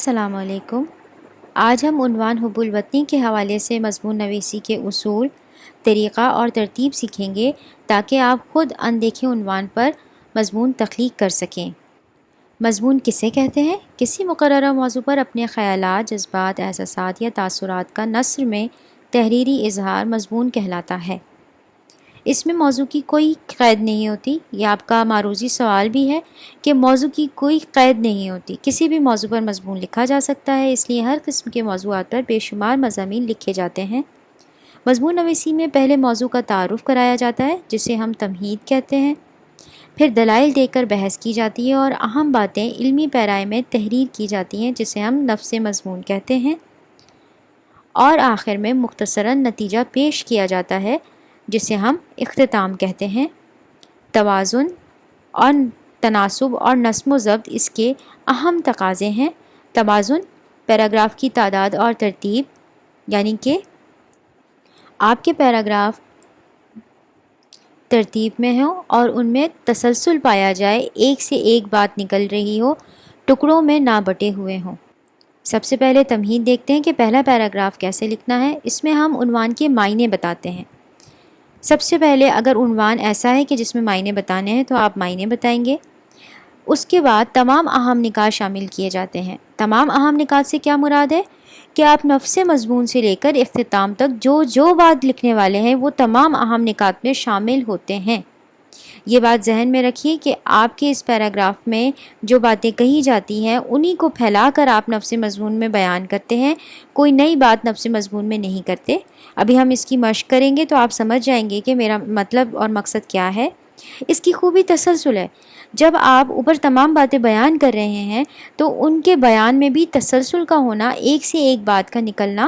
السلام علیکم۔ آج ہم عنوان حب الوطنی کے حوالے سے مضمون نویسی کے اصول، طریقہ اور ترتیب سیکھیں گے تاکہ آپ خود اندیکھے عنوان پر مضمون تخلیق کر سکیں۔ مضمون کسے کہتے ہیں؟ کسی مقررہ موضوع پر اپنے خیالات، جذبات، احساسات یا تاثرات کا نثر میں تحریری اظہار مضمون کہلاتا ہے۔ اس میں موضوع کی کوئی قید نہیں ہوتی۔ یہ آپ کا معروضی سوال بھی ہے کہ موضوع کی کوئی قید نہیں ہوتی، کسی بھی موضوع پر مضمون لکھا جا سکتا ہے، اس لیے ہر قسم کے موضوعات پر بے شمار مضامین لکھے جاتے ہیں۔ مضمون نویسی میں پہلے موضوع کا تعارف کرایا جاتا ہے جسے ہم تمہید کہتے ہیں، پھر دلائل دے کر بحث کی جاتی ہے اور اہم باتیں علمی پیرائے میں تحریر کی جاتی ہیں جسے ہم نفس مضمون کہتے ہیں، اور آخر میں مختصراً نتیجہ پیش کیا جاتا ہے جسے ہم اختتام کہتے ہیں۔ توازن اور تناسب اور نظم و ضبط اس کے اہم تقاضے ہیں۔ توازن، پیراگراف کی تعداد اور ترتیب، یعنی کہ آپ کے پیراگراف ترتیب میں ہوں اور ان میں تسلسل پایا جائے، ایک سے ایک بات نکل رہی ہو، ٹکڑوں میں نہ بٹے ہوئے ہوں۔ سب سے پہلے تمہید دیکھتے ہیں کہ پہلا پیراگراف کیسے لکھنا ہے۔ اس میں ہم عنوان کے معنی بتاتے ہیں۔ سب سے پہلے اگر عنوان ایسا ہے کہ جس میں معنی بتانے ہیں تو آپ معنی بتائیں گے۔ اس کے بعد تمام اہم نکات شامل کیے جاتے ہیں۔ تمام اہم نکات سے کیا مراد ہے کہ آپ نفس مضمون سے لے کر اختتام تک جو بات لکھنے والے ہیں وہ تمام اہم نکات میں شامل ہوتے ہیں۔ یہ بات ذہن میں رکھیے کہ آپ کے اس پیراگراف میں جو باتیں کہی جاتی ہیں انہی کو پھیلا کر آپ نفس مضمون میں بیان کرتے ہیں، کوئی نئی بات نفس مضمون میں نہیں کرتے۔ ابھی ہم اس کی مشق کریں گے تو آپ سمجھ جائیں گے کہ میرا مطلب اور مقصد کیا ہے۔ اس کی خوبی تسلسل ہے۔ جب آپ اوپر تمام باتیں بیان کر رہے ہیں تو ان کے بیان میں بھی تسلسل کا ہونا، ایک سے ایک بات کا نکلنا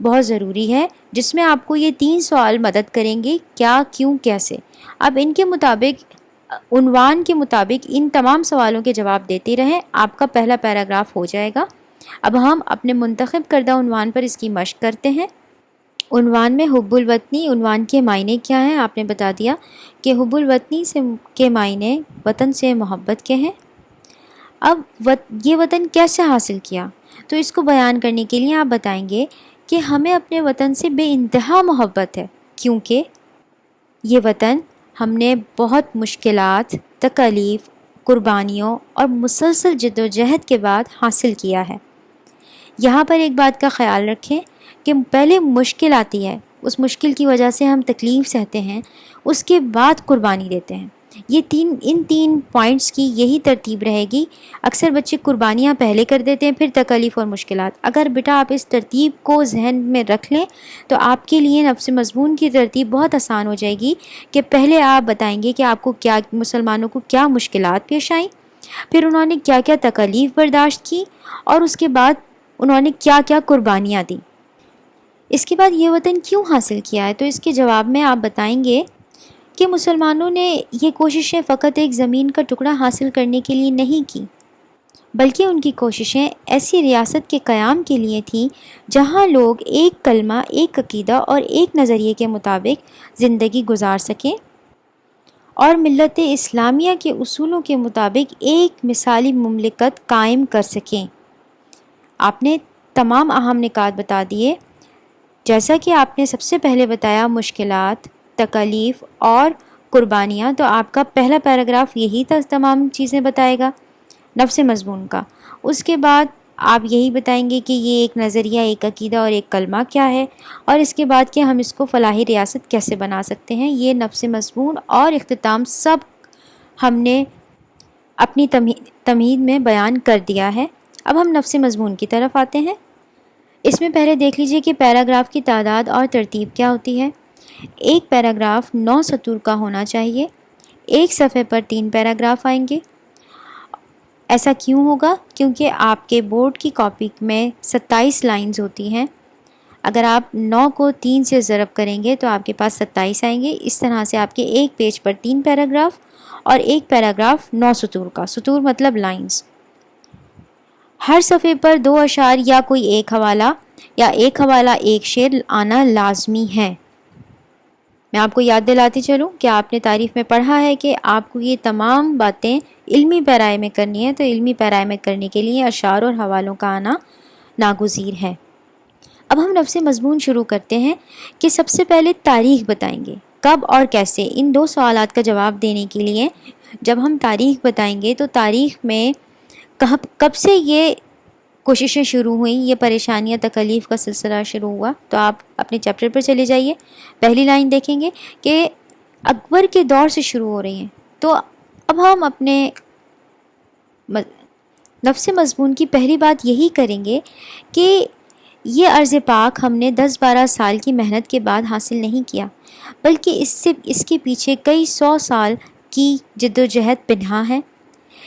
بہت ضروری ہے، جس میں آپ کو یہ 3 سوال مدد کریں گے: کیا، کیوں، کیسے۔ اب ان کے مطابق، عنوان کے مطابق ان تمام سوالوں کے جواب دیتے رہیں، آپ کا پہلا پیراگراف ہو جائے گا۔ اب ہم اپنے منتخب کردہ عنوان پر اس کی مشق کرتے ہیں۔ عنوان میں حب الوطنی، عنوان کے معنی کیا ہیں؟ آپ نے بتا دیا کہ حب الوطنی کے معنی وطن سے محبت کے ہیں۔ اب یہ وطن کیسے حاصل کیا؟ تو اس کو بیان کرنے کے لیے آپ بتائیں گے کہ ہمیں اپنے وطن سے بے انتہا محبت ہے، کیونکہ یہ وطن ہم نے بہت مشکلات، تکالیف، قربانیوں اور مسلسل جد و جہد کے بعد حاصل کیا ہے۔ یہاں پر ایک بات کا خیال رکھیں کہ پہلے مشکل آتی ہے، اس مشکل کی وجہ سے ہم تکلیف سہتے ہیں، اس کے بعد قربانی دیتے ہیں۔ ان تین پوائنٹس کی یہی ترتیب رہے گی۔ اکثر بچے قربانیاں پہلے کر دیتے ہیں، پھر تکالیف اور مشکلات۔ اگر بیٹا آپ اس ترتیب کو ذہن میں رکھ لیں تو آپ کے لیے نفس مضمون کی ترتیب بہت آسان ہو جائے گی کہ پہلے آپ بتائیں گے کہ آپ کو کیا، مسلمانوں کو کیا مشکلات پیش آئیں، پھر انہوں نے کیا کیا تکالیف برداشت کی، اور اس کے بعد انہوں نے کیا کیا قربانیاں دیں۔ اس کے بعد یہ وطن کیوں حاصل کیا ہے، تو اس کے جواب میں آپ بتائیں گے کہ مسلمانوں نے یہ کوششیں فقط ایک زمین کا ٹکڑا حاصل کرنے کے لیے نہیں کی، بلکہ ان کی کوششیں ایسی ریاست کے قیام کے لیے تھیں جہاں لوگ ایک کلمہ، ایک عقیدہ اور ایک نظریے کے مطابق زندگی گزار سکیں اور ملت اسلامیہ کے اصولوں کے مطابق ایک مثالی مملکت قائم کر سکیں۔ آپ نے تمام اہم نکات بتا دیے۔ جیسا کہ آپ نے سب سے پہلے بتایا مشکلات، تکالیف اور قربانیاں، تو آپ کا پہلا پیراگراف یہی تمام چیزیں بتائے گا نفس مضمون کا۔ اس کے بعد آپ یہی بتائیں گے کہ یہ ایک نظریہ، ایک عقیدہ اور ایک کلمہ کیا ہے، اور اس کے بعد کہ ہم اس کو فلاحی ریاست کیسے بنا سکتے ہیں۔ یہ نفس مضمون اور اختتام سب ہم نے اپنی تمہید میں بیان کر دیا ہے۔ اب ہم نفس مضمون کی طرف آتے ہیں۔ اس میں پہلے دیکھ لیجئے کہ پیراگراف کی تعداد اور ترتیب کیا ہوتی ہے۔ ایک پیراگراف 9 سطور کا ہونا چاہیے۔ ایک صفحے پر 3 پیراگراف آئیں گے۔ ایسا کیوں ہوگا؟ کیونکہ آپ کے بورڈ کی کاپی میں 27 لائنز ہوتی ہیں۔ اگر آپ 9 کو 3 سے ضرب کریں گے تو آپ کے پاس 27 آئیں گے۔ اس طرح سے آپ کے ایک پیج پر 3 پیراگراف اور ایک پیراگراف 9 سطور کا، سطور مطلب لائنز۔ ہر صفحے پر 2 اشعار یا کوئی ایک حوالہ ایک شعر آنا لازمی ہے۔ میں آپ کو یاد دلاتی چلوں کہ آپ نے تعریف میں پڑھا ہے کہ آپ کو یہ تمام باتیں علمی پیرائے میں کرنی ہے، تو علمی پیرائے میں کرنے کے لیے اشعار اور حوالوں کا آنا ناگزیر ہے۔ اب ہم نفس مضمون شروع کرتے ہیں کہ سب سے پہلے تاریخ بتائیں گے، کب اور کیسے۔ ان دو سوالات کا جواب دینے کے لیے جب ہم تاریخ بتائیں گے تو تاریخ میں کب سے یہ کوششیں شروع ہوئیں، یہ پریشانیاں تکالیف کا سلسلہ شروع ہوا، تو آپ اپنے چیپٹر پر چلے جائیے۔ پہلی لائن دیکھیں گے کہ اکبر کے دور سے شروع ہو رہی ہیں۔ تو اب ہم اپنے نفس مضمون کی پہلی بات یہی کریں گے کہ یہ عرض پاک ہم نے 10-12 سال کی محنت کے بعد حاصل نہیں کیا، بلکہ اس کے پیچھے کئی 100 سال کی جد و جہد پنہاں ہے۔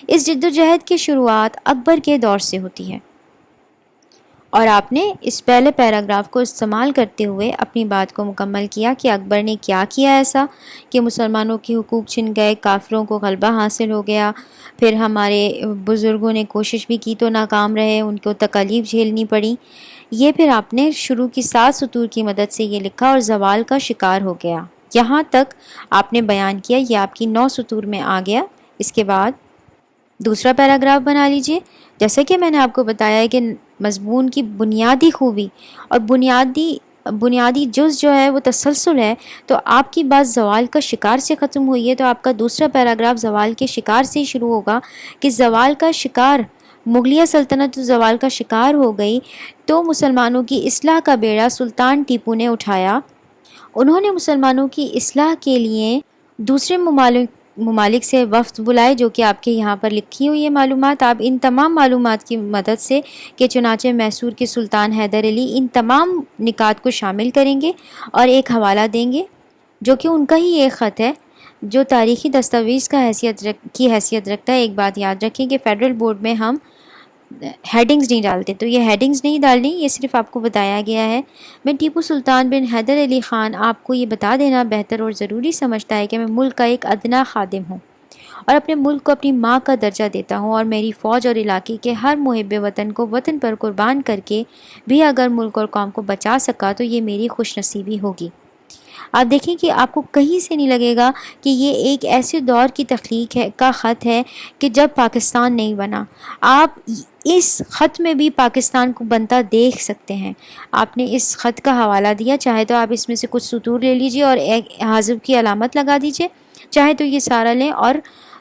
اس جد و جہد کی شروعات اکبر کے دور سے ہوتی ہے، اور آپ نے اس پہلے پیراگراف کو استعمال کرتے ہوئے اپنی بات کو مکمل کیا کہ اکبر نے کیا کیا ایسا کہ مسلمانوں کے حقوق چھن گئے، کافروں کو غلبہ حاصل ہو گیا، پھر ہمارے بزرگوں نے کوشش بھی کی تو ناکام رہے، ان کو تکالیف جھیلنی پڑی۔ یہ پھر آپ نے شروع کی 7 سطور کی مدد سے یہ لکھا اور زوال کا شکار ہو گیا، یہاں تک آپ نے بیان کیا، یہ آپ کی 9 سطور میں آ گیا۔ اس کے بعد دوسرا پیراگراف بنا لیجئے۔ جیسا کہ میں نے آپ کو بتایا ہے کہ مضمون کی بنیادی خوبی اور بنیادی جز جو ہے وہ تسلسل ہے، تو آپ کی بات زوال کا شکار سے ختم ہوئی ہے، تو آپ کا دوسرا پیراگراف زوال کے شکار سے ہی شروع ہوگا کہ زوال کا شکار، مغلیہ سلطنت زوال کا شکار ہو گئی تو مسلمانوں کی اصلاح کا بیڑا سلطان ٹیپو نے اٹھایا۔ انہوں نے مسلمانوں کی اصلاح کے لیے دوسرے ممالک سے وفد بلائے، جو کہ آپ کے یہاں پر لکھی ہوئی ہے معلومات۔ آپ ان تمام معلومات کی مدد سے کہ چنانچہ میسور کے سلطان حیدر علی ان تمام نکات کو شامل کریں گے اور ایک حوالہ دیں گے جو کہ ان کا ہی ایک خط ہے جو تاریخی دستاویز کی حیثیت رکھتا ہے۔ ایک بات یاد رکھیں کہ فیڈرل بورڈ میں ہم ہیڈنگز نہیں ڈالتے، تو یہ ہیڈنگز نہیں ڈالنی، یہ صرف آپ کو بتایا گیا ہے۔ میں ٹیپو سلطان بن حیدر علی خان آپ کو یہ بتا دینا بہتر اور ضروری سمجھتا ہے کہ میں ملک کا ایک ادنا خادم ہوں اور اپنے ملک کو اپنی ماں کا درجہ دیتا ہوں، اور میری فوج اور علاقے کے ہر محب وطن کو وطن پر قربان کر کے بھی اگر ملک اور قوم کو بچا سکا تو یہ میری خوش نصیبی ہوگی۔ آپ دیکھیں کہ آپ کو کہیں سے نہیں لگے گا کہ یہ ایک ایسے دور کی تخلیق کا خط ہے کہ جب پاکستان نہیں بنا۔ آپ اس خط میں بھی پاکستان کو بنتا دیکھ سکتے ہیں۔ آپ نے اس خط کا حوالہ دیا، چاہے تو آپ اس میں سے کچھ سطور لے لیجئے اور ایک حذف کی علامت لگا دیجئے، چاہے تو یہ سارا لیں اور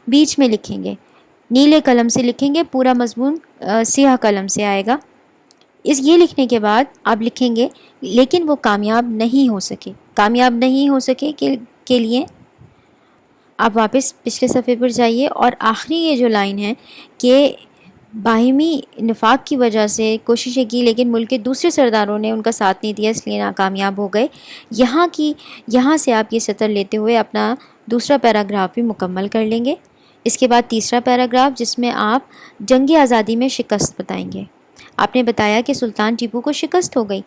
بیچ میں لکھیں گے، نیلے قلم سے لکھیں گے، پورا مضمون سیاہ قلم سے آئے گا۔ یہ لکھنے کے بعد آپ لکھیں گے لیکن وہ کامیاب نہیں ہو سکے کے لیے آپ واپس پچھلے صفحے پر جائیے، اور آخری یہ جو لائن ہے کہ باہمی نفاق کی وجہ سے کوششیں کی لیکن ملک کے دوسرے سرداروں نے ان کا ساتھ نہیں دیا، اس لیے ناکامیاب ہو گئے، یہاں سے آپ یہ سطر لیتے ہوئے اپنا دوسرا پیراگراف بھی مکمل کر لیں گے۔ اس کے بعد تیسرا پیراگراف جس میں آپ جنگ آزادی میں شکست بتائیں گے۔ آپ نے بتایا کہ سلطان ٹیپو کو شکست ہو گئی،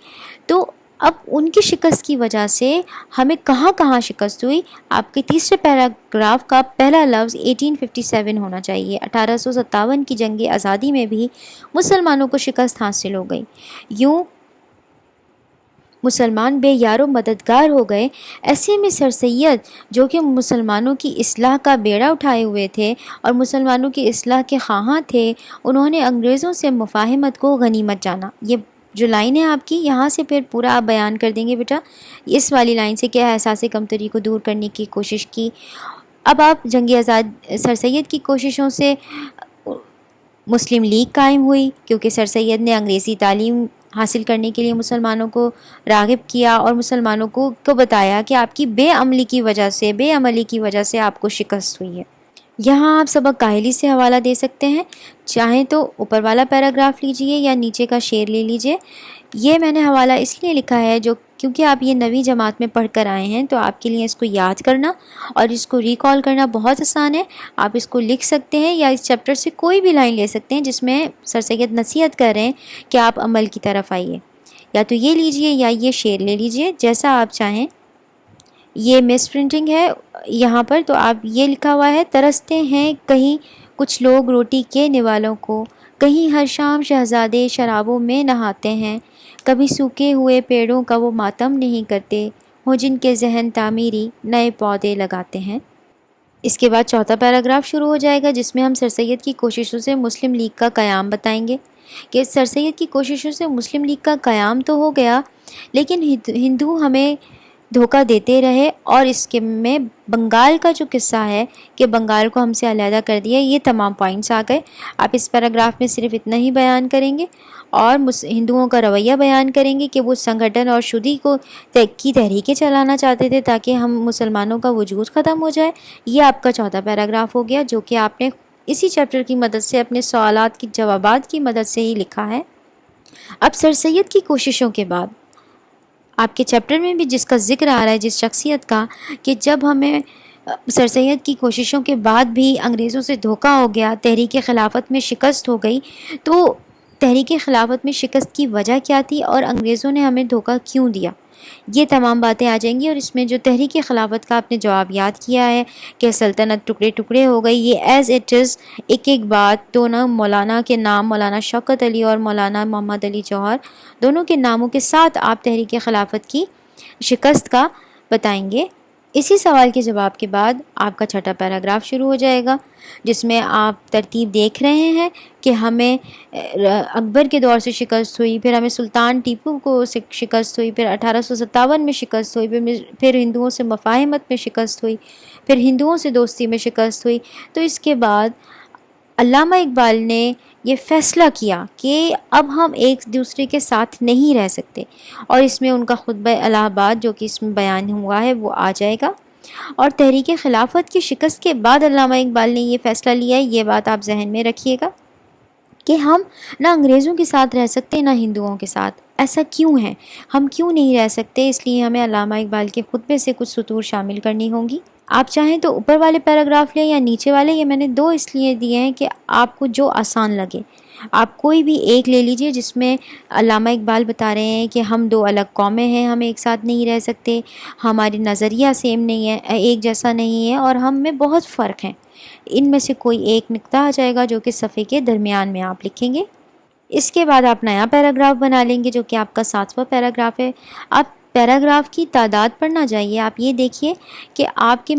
تو اب ان کی شکست کی وجہ سے ہمیں کہاں شکست ہوئی۔ آپ کے تیسرے پیراگراف کا پہلا لفظ 1857 ہونا چاہیے۔ 1857 کی جنگ آزادی میں بھی مسلمانوں کو شکست حاصل ہو گئی، یوں مسلمان بے یار و مددگار ہو گئے۔ ایسے میں سر سید جو کہ مسلمانوں کی اصلاح کا بیڑا اٹھائے ہوئے تھے اور مسلمانوں کی اصلاح کے خواہاں تھے، انہوں نے انگریزوں سے مفاہمت کو غنیمت جانا۔ یہ جو لائن ہے آپ کی، یہاں سے پھر پورا آپ بیان کر دیں گے بیٹا، اس والی لائن سے کیا احساس کمتری کو دور کرنے کی کوشش کی۔ اب آپ جنگ آزاد سر سید کی کوششوں سے مسلم لیگ قائم ہوئی، کیونکہ سر سید نے انگریزی تعلیم حاصل کرنے کے لیے مسلمانوں کو راغب کیا اور مسلمانوں کو بتایا کہ آپ کی بے عملی کی وجہ سے آپ کو شکست ہوئی ہے۔ یہاں آپ سبق کاہلی سے حوالہ دے سکتے ہیں، چاہیں تو اوپر والا پیراگراف لیجئے یا نیچے کا شعر لے لیجئے۔ یہ میں نے حوالہ اس لیے لکھا ہے کیونکہ آپ یہ 9ویں جماعت میں پڑھ کر آئے ہیں، تو آپ کے لیے اس کو یاد کرنا اور اس کو ریکال کرنا بہت آسان ہے۔ آپ اس کو لکھ سکتے ہیں یا اس چیپٹر سے کوئی بھی لائن لے سکتے ہیں جس میں سر سید نصیحت کر رہے ہیں کہ آپ عمل کی طرف آئیے، یا تو یہ لیجئے یا یہ شعر لے لیجئے، جیسا آپ چاہیں۔ یہ مس پرنٹنگ ہے یہاں پر، تو آپ یہ لکھا ہوا ہے، ترستے ہیں کہیں کچھ لوگ روٹی کے نوالوں کو، کہیں ہر شام شہزادے شرابوں میں نہاتے ہیں، کبھی سوکھے ہوئے پیڑوں کا وہ ماتم نہیں کرتے، ہوں جن کے ذہن تعمیری نئے پودے لگاتے ہیں۔ اس کے بعد چوتھا پیراگراف شروع ہو جائے گا جس میں ہم سر سید کی کوششوں سے مسلم لیگ کا قیام بتائیں گے کہ سر سید کی کوششوں سے مسلم لیگ کا قیام تو ہو گیا، لیکن ہندو ہمیں دھوکہ دیتے رہے، اور اس کے میں بنگال کا جو قصہ ہے کہ بنگال کو ہم سے علیحدہ کر دیا، یہ تمام پوائنٹس آ گئے۔ آپ اس پیراگراف میں صرف اتنا ہی بیان کریں گے اور ہندوؤں کا رویہ بیان کریں گے کہ وہ سنگھٹن اور شدھی کی تحریکیں چلانا چاہتے تھے تاکہ ہم مسلمانوں کا وجود ختم ہو جائے۔ یہ آپ کا چوتھا پیراگراف ہو گیا جو کہ آپ نے اسی چیپٹر کی مدد سے اپنے سوالات کی جوابات کی مدد سے ہی لکھا ہے۔ اب سر سید کی کوششوں کے بعد آپ کے چیپٹر میں بھی جس کا ذکر آ رہا ہے، جس شخصیت کا، کہ جب ہمیں سر سید کی کوششوں کے بعد بھی انگریزوں سے دھوکہ ہو گیا، تحریک خلافت میں شکست ہو گئی، تو تحریک خلافت میں شکست کی وجہ کیا تھی اور انگریزوں نے ہمیں دھوکہ کیوں دیا، یہ تمام باتیں آ جائیں گی۔ اور اس میں جو تحریک خلافت کا آپ نے جواب یاد کیا ہے کہ سلطنت ٹکڑے ٹکڑے ہو گئی، یہ ایز اٹ از ایک ایک بات دونوں مولانا کے نام، مولانا شوکت علی اور مولانا محمد علی جوہر، دونوں کے ناموں کے ساتھ آپ تحریک خلافت کی شکست کا بتائیں گے۔ اسی سوال کے جواب کے بعد آپ کا چھٹا پیراگراف شروع ہو جائے گا جس میں آپ ترتیب دیکھ رہے ہیں کہ ہمیں اکبر کے دور سے شکست ہوئی، پھر ہمیں سلطان ٹیپو کو شکست ہوئی، پھر 1857 میں شکست ہوئی، پھر ہندوؤں سے مفاہمت میں شکست ہوئی، پھر ہندوؤں سے دوستی میں شکست ہوئی۔ تو اس کے بعد علامہ اقبال نے یہ فیصلہ کیا کہ اب ہم ایک دوسرے کے ساتھ نہیں رہ سکتے، اور اس میں ان کا خطبہ الہ آباد جو کہ اس میں بیان ہوا ہے وہ آ جائے گا۔ اور تحریک خلافت کی شکست کے بعد علامہ اقبال نے یہ فیصلہ لیا ہے، یہ بات آپ ذہن میں رکھیے گا کہ ہم نہ انگریزوں کے ساتھ رہ سکتے نہ ہندوؤں کے ساتھ۔ ایسا کیوں ہے؟ ہم کیوں نہیں رہ سکتے؟ اس لیے ہمیں علامہ اقبال کے خطبے سے کچھ سطور شامل کرنی ہوں گی۔ آپ چاہیں تو اوپر والے پیراگراف لیں یا نیچے والے، یہ میں نے دو اس لیے دیے ہیں کہ آپ کو جو آسان لگے آپ کوئی بھی ایک لے لیجئے، جس میں علامہ اقبال بتا رہے ہیں کہ ہم دو الگ قومیں ہیں، ہم ایک ساتھ نہیں رہ سکتے، ہماری نظریہ سیم نہیں ہے، ایک جیسا نہیں ہے، اور ہم میں بہت فرق ہیں۔ ان میں سے کوئی ایک نقطہ آ جائے گا جو کہ صفحے کے درمیان میں آپ لکھیں گے۔ اس کے بعد آپ نیا پیراگراف بنا لیں گے جو کہ آپ کا 7واں پیراگراف ہے۔ آپ پیراگراف کی تعداد پر نہ جائیے، آپ یہ دیکھیے کہ آپ کے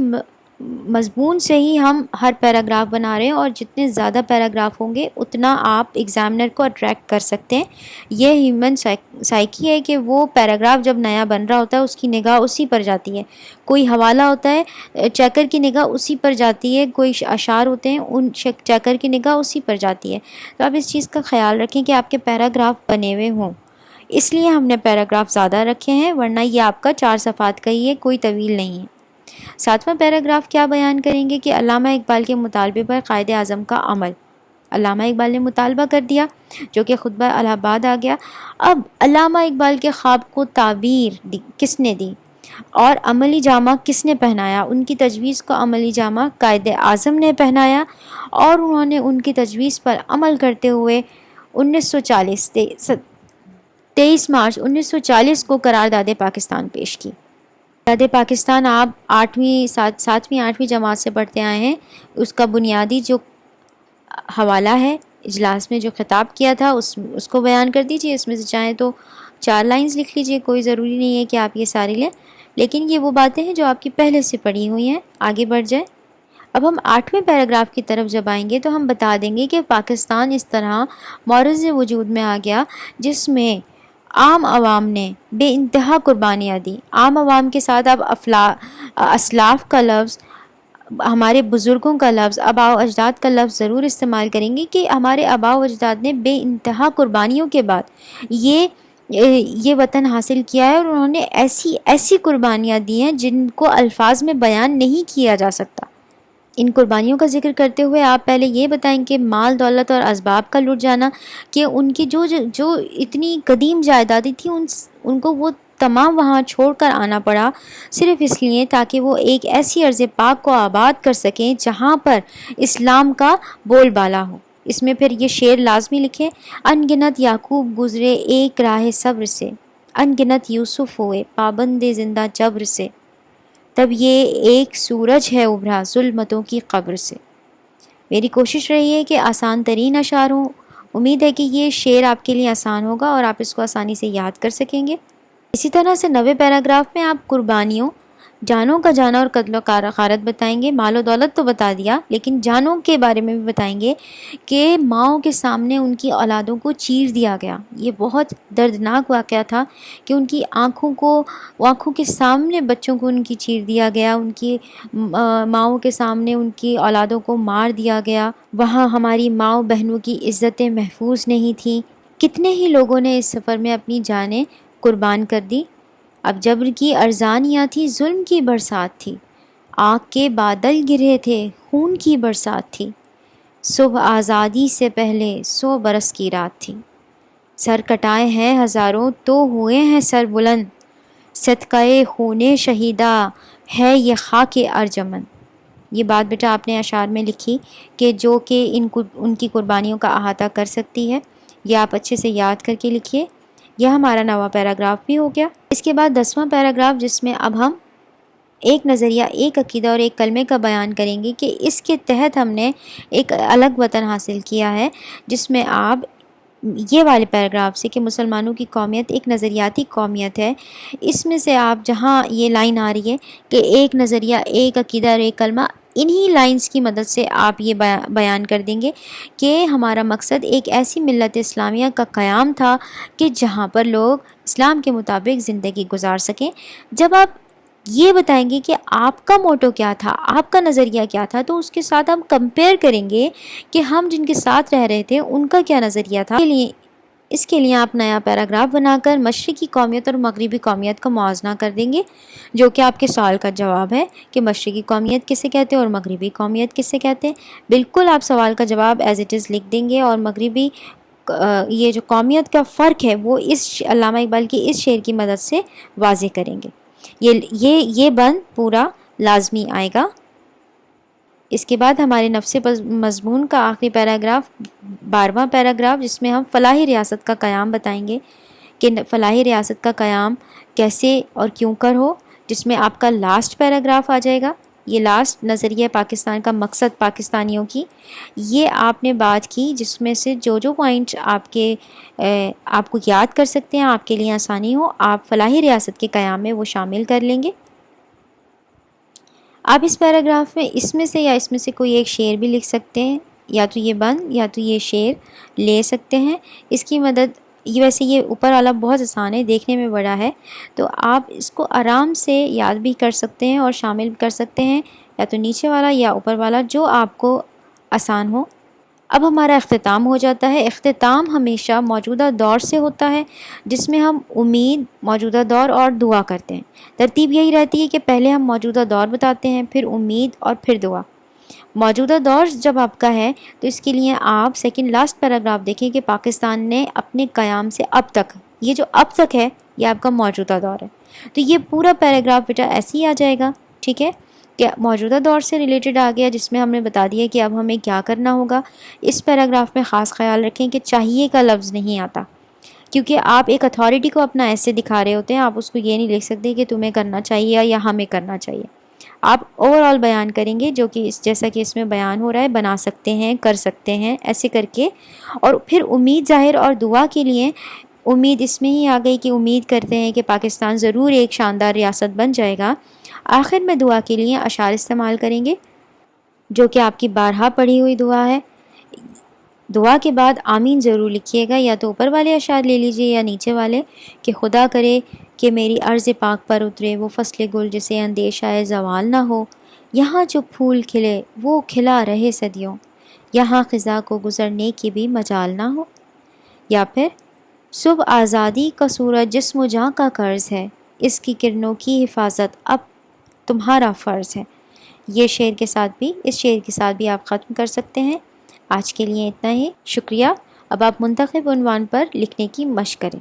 مضمون سے ہی ہم ہر پیراگراف بنا رہے ہیں، اور جتنے زیادہ پیراگراف ہوں گے اتنا آپ ایگزامنر کو اٹریکٹ کر سکتے ہیں۔ یہ ہیومن سائیکی ہے کہ وہ پیراگراف جب نیا بن رہا ہوتا ہے اس کی نگاہ اسی پر جاتی ہے، کوئی حوالہ ہوتا ہے چیکر کی نگاہ اسی پر جاتی ہے، کوئی اشعار ہوتے ہیں ان چیکر کی نگاہ اسی پر جاتی ہے۔ تو آپ اس چیز کا خیال رکھیں کہ آپ کے پیراگراف بنے ہوئے ہوں، اس لیے ہم نے پیراگراف زیادہ رکھے ہیں، ورنہ یہ آپ کا 4 صفحات کا ہی ہے، کوئی طویل نہیں ہے۔ 7واں پیراگراف کیا بیان کریں گے کہ علامہ اقبال کے مطالبے پر قائد اعظم کا عمل۔ علامہ اقبال نے مطالبہ کر دیا جو کہ خطبہ الہ آباد آ گیا۔ اب علامہ اقبال کے خواب کو تعبیر کس نے دی اور عملی جامہ کس نے پہنایا؟ ان کی تجویز کو عملی جامہ قائد اعظم نے پہنایا، اور انہوں نے ان کی تجویز پر عمل کرتے ہوئے 23 مارچ 1940 کو قرارداد پاکستان پیش کی۔ قرارداد پاکستان آپ 7ویں 8ویں جماعت سے پڑھتے آئے ہیں، اس کا بنیادی جو حوالہ ہے اجلاس میں جو خطاب کیا تھا اس کو بیان کر دیجئے۔ اس میں سے چاہیں تو 4 لائنز لکھ لیجئے، کوئی ضروری نہیں ہے کہ آپ یہ ساری لیں، لیکن یہ وہ باتیں ہیں جو آپ کی پہلے سے پڑھی ہوئی ہیں۔ آگے بڑھ جائیں۔ اب ہم 8ویں پیراگراف کی طرف جب آئیں گے تو ہم بتا دیں گے کہ پاکستان اس طرح معرض وجود میں آ گیا جس میں عام عوام نے بے انتہا قربانیاں دی۔ عام عوام کے ساتھ اب اسلاف کا لفظ، ہمارے بزرگوں کا لفظ، آباء و اجداد کا لفظ ضرور استعمال کریں گے کہ ہمارے آباء و اجداد نے بے انتہا قربانیوں کے بعد یہ وطن حاصل کیا ہے، اور انہوں نے ایسی قربانیاں دی ہیں جن کو الفاظ میں بیان نہیں کیا جا سکتا۔ ان قربانیوں کا ذکر کرتے ہوئے آپ پہلے یہ بتائیں کہ مال دولت اور اسباب کا لٹ جانا، کہ ان کی جو اتنی قدیم جائیدادیں تھیں ان کو وہ تمام وہاں چھوڑ کر آنا پڑا صرف اس لیے تاکہ وہ ایک ایسی ارض پاک کو آباد کر سکیں جہاں پر اسلام کا بول بالا ہو۔ اس میں پھر یہ شعر لازمی لکھیں: ان گنت یعقوب گزرے ایک راہ صبر سے، ان گنت یوسف ہوئے پابند زندہ جبر سے، تب یہ ایک سورج ہے ابھرا ظلمتوں کی قبر سے۔ میری کوشش رہی ہے کہ آسان ترین اشعار ہوں، امید ہے کہ یہ شعر آپ کے لیے آسان ہوگا اور آپ اس کو آسانی سے یاد کر سکیں گے۔ اسی طرح سے 90 پیراگراف میں آپ قربانیوں، جانوں کا جانا اور قتل و غارت بتائیں گے. مال و دولت تو بتا دیا، لیکن جانوں کے بارے میں بھی بتائیں گے کہ ماؤں کے سامنے ان کی اولادوں کو چیر دیا گیا. یہ بہت دردناک واقعہ تھا کہ ان کی آنکھوں کے سامنے بچوں کو ان کی چیر دیا گیا، ان کی ماؤں کے سامنے ان کی اولادوں کو مار دیا گیا. وہاں ہماری ماؤں بہنوں کی عزتیں محفوظ نہیں تھیں. کتنے ہی لوگوں نے اس سفر میں اپنی جانیں قربان کر دی. اب جبر کی ارزانیاں تھی، ظلم کی برسات تھی، آگ کے بادل گرے تھے، خون کی برسات تھی. صبح آزادی سے پہلے 100 برس کی رات تھی. سر کٹائے ہیں ہزاروں تو ہوئے ہیں سر بلند، صدقہ خون شہیدہ ہے یہ خاک ارجمند. یہ بات بیٹا آپ نے اشعار میں لکھی کہ جو کہ ان کی قربانیوں کا احاطہ کر سکتی ہے. یہ آپ اچھے سے یاد کر کے لکھیے. یہ ہمارا 9واں پیراگراف بھی ہو گیا. اس کے بعد 10واں پیراگراف، جس میں اب ہم ایک نظریہ، ایک عقیدہ اور ایک کلمے کا بیان کریں گے کہ اس کے تحت ہم نے ایک الگ وطن حاصل کیا ہے، جس میں آپ یہ والے پیراگراف سے کہ مسلمانوں کی قومیت ایک نظریاتی قومیت ہے، اس میں سے آپ جہاں یہ لائن آ رہی ہے کہ ایک نظریہ، ایک عقیدہ اور ایک کلمہ، انہی لائنز کی مدد سے آپ یہ بیان کر دیں گے کہ ہمارا مقصد ایک ایسی ملت اسلامیہ کا قیام تھا کہ جہاں پر لوگ اسلام کے مطابق زندگی گزار سکیں. جب آپ یہ بتائیں گے کہ آپ کا موٹو کیا تھا، آپ کا نظریہ کیا تھا، تو اس کے ساتھ ہم کمپیئر کریں گے کہ ہم جن کے ساتھ رہ رہے تھے ان کا کیا نظریہ تھا. اس کے لیے آپ نیا پیراگراف بنا کر مشرقی قومیت اور مغربی قومیت کا موازنہ کر دیں گے، جو کہ آپ کے سوال کا جواب ہے کہ مشرقی قومیت کسے کہتے ہیں اور مغربی قومیت کسے کہتے ہیں. بالکل آپ سوال کا جواب ایز اٹ از لکھ دیں گے، اور مغربی یہ جو قومیت کا فرق ہے وہ اس علامہ اقبال کی اس شعر کی مدد سے واضح کریں گے. یہ بند پورا لازمی آئے گا. اس کے بعد ہمارے نفس مضمون کا آخری پیراگراف، 12واں پیراگراف، جس میں ہم فلاحی ریاست کا قیام بتائیں گے کہ فلاحی ریاست کا قیام کیسے اور کیوں کر ہو، جس میں آپ کا لاسٹ پیراگراف آ جائے گا. یہ لاسٹ نظریہ پاکستان کا مقصد پاکستانیوں کی، یہ آپ نے بات کی، جس میں سے جو پوائنٹ آپ کو یاد کر سکتے ہیں، آپ کے لیے آسانی ہو، آپ فلاحی ریاست کے قیام میں وہ شامل کر لیں گے. آپ اس پیراگراف میں اس میں سے کوئی ایک شعر بھی لکھ سکتے ہیں، یا تو یہ بند یا تو یہ شعر لے سکتے ہیں. اس کی مدد، ویسے یہ اوپر والا بہت آسان ہے، دیکھنے میں بڑا ہے، تو آپ اس کو آرام سے یاد بھی کر سکتے ہیں اور شامل کر سکتے ہیں، یا تو نیچے والا یا اوپر والا، جو آپ کو آسان ہو. اب ہمارا اختتام ہو جاتا ہے. اختتام ہمیشہ موجودہ دور سے ہوتا ہے، جس میں ہم امید، موجودہ دور اور دعا کرتے ہیں. ترتیب یہی رہتی ہے کہ پہلے ہم موجودہ دور بتاتے ہیں، پھر امید اور پھر دعا. موجودہ دور جب آپ کا ہے تو اس کے لیے آپ سیکنڈ لاسٹ پیراگراف دیکھیں کہ پاکستان نے اپنے قیام سے اب تک، یہ جو اب تک ہے یہ آپ کا موجودہ دور ہے. تو یہ پورا پیراگراف بیٹا ایسے ہی آ جائے گا. ٹھیک ہے کہ موجودہ دور سے ریلیٹڈ آ گیا، جس میں ہم نے بتا دیا کہ اب ہمیں کیا کرنا ہوگا. اس پیراگراف میں خاص خیال رکھیں کہ چاہیے کا لفظ نہیں آتا، کیونکہ آپ ایک اتھارٹی کو اپنا ایسے دکھا رہے ہوتے ہیں. آپ اس کو یہ نہیں لکھ سکتے کہ تمہیں کرنا چاہیے یا ہمیں کرنا چاہیے. آپ اوور آل بیان کریں گے، جو کہ جیسا کہ اس میں بیان ہو رہا ہے، بنا سکتے ہیں، کر سکتے ہیں، ایسے کر کے. اور پھر امید ظاہر اور دعا کے لیے امید اس میں ہی آ گئی کہ امید کرتے ہیں کہ پاکستان ضرور ایک شاندار ریاست بن جائے گا. آخر میں دعا کے لیے اشعار استعمال کریں گے، جو کہ آپ کی بارہا پڑھی ہوئی دعا ہے. دعا کے بعد آمین ضرور لکھیے گا، یا تو اوپر والے اشعار لے لیجئے یا نیچے والے کہ خدا کرے کہ میری عرض پاک پر اترے وہ فصل گل جسے اندیشہ زوال نہ ہو. یہاں جو پھول کھلے وہ کھلا رہے صدیوں، یہاں خزاں کو گزرنے کی بھی مجال نہ ہو. یا پھر صبح آزادی کا سورج جسم و جاں کا قرض ہے، اس کی کرنوں کی حفاظت اب تمہارا فرض ہے. یہ شعر کے ساتھ بھی آپ ختم کر سکتے ہیں. آج کے لیے اتنا ہی، شکریہ. اب آپ منتخب عنوان پر لکھنے کی مشق کریں.